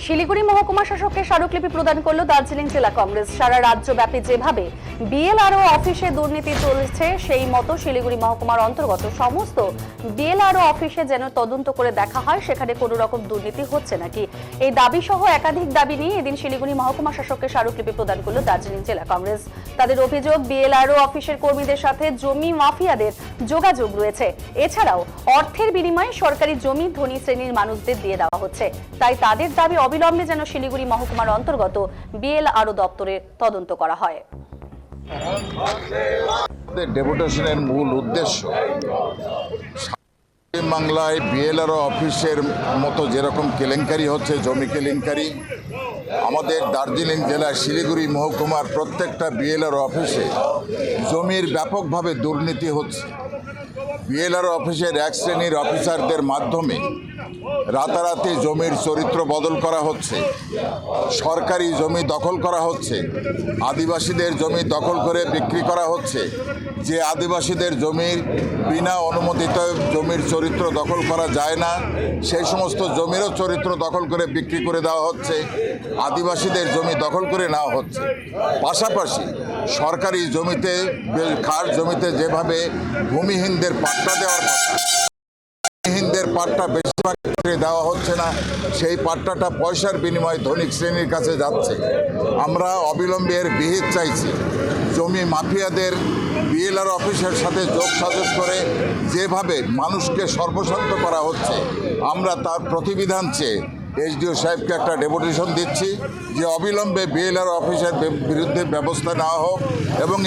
শিলিগুড়ি মহকুমা শাসককে স্মারকলিপি প্রদান করলো দার্জিলিং জেলা কংগ্রেস। সারা রাজ্যব্যাপী যেভাবে বিএলআরও অফিসে দুর্নীতি চলছে, সেই মতো শিলিগুড়ি মহকুমার অন্তর্গত সমস্ত বিএলআরও অফিসে যেন তদন্ত করে দেখা হয় সেখানে কোনো রকম দুর্নীতি হচ্ছে নাকি। এই দাবি সহ একাধিক দাবি নিয়ে এদিন শিলিগুড়ি মহকুমা শাসককে স্মারকলিপি প্রদান করলো দার্জিলিং জেলা কংগ্রেস। তাদের অভিযোগ, বিএলআরও অফিসের কর্মীদের সাথে জমি মাফিয়াদের যোগাযোগ রয়েছে। এছাড়াও অর্থের বিনিময়ে সরকারি জমি ধনী শ্রেণীর মানুষদের দিয়ে দেওয়া হচ্ছে। তাই তাদের দাবি অবিলম্বে যেন শিলিগুড়ি মহকুমার অন্তর্গত বিএলআরও দপ্তরে তদন্ত করা হয়। ডেপুটেশনের মূল উদ্দেশ্য বাংলায় বিএলআরও অফিসের মতো যেরকম কেলেঙ্কারি হচ্ছে, জমি কেলেঙ্কারি, আমাদের দার্জিলিং জেলার শিলিগুড়ি মহকুমার প্রত্যেকটা বিএলআরও অফিসে জমির ব্যাপকভাবে দুর্নীতি হচ্ছে। বিএলআরও অফিসের এক শ্রেণীর অফিসারদের মাধ্যমে রাতারাতি জমির চরিত্র বদল করা হচ্ছে, সরকারি জমি দখল করা হচ্ছে, আদিবাসীদের জমি দখল করে বিক্রি করা হচ্ছে। যে আদিবাসীদের জমির বিনা অনুমোদিত জমির চরিত্র দখল করা যায় না, সেই সমস্ত জমিরও চরিত্র দখল করে বিক্রি করে দেওয়া হচ্ছে, আদিবাসীদের জমি দখল করে নেওয়া হচ্ছে। পাশাপাশি সরকারি জমিতে, খাস জমিতে যেভাবে ভূমিহীনদের পাট্টা দেওয়ার কথা, ভূমিহীনদের পাট্টা বেশিরভাগ দেওয়া হচ্ছে না, সেই পাট্টাটা পয়সার বিনিময়ে ধনিক শ্রেণীর কাছে যাচ্ছে। আমরা অবিলম্বে এর বিহিত চাইছি। জমি মাফিয়াদের বিএলআরও অফিসের সাথে যোগ সাজস করে যেভাবে মানুষকে সর্বশান্ত করা হচ্ছে, আমরা তার প্রতিবিধান চেয়ে এসডিও সাহেবকে একটা ডেপুটেশন দিচ্ছি যে অবিলম্বে বিএলআরও অফিসের বিরুদ্ধে ব্যবস্থা নেওয়া হোক এবং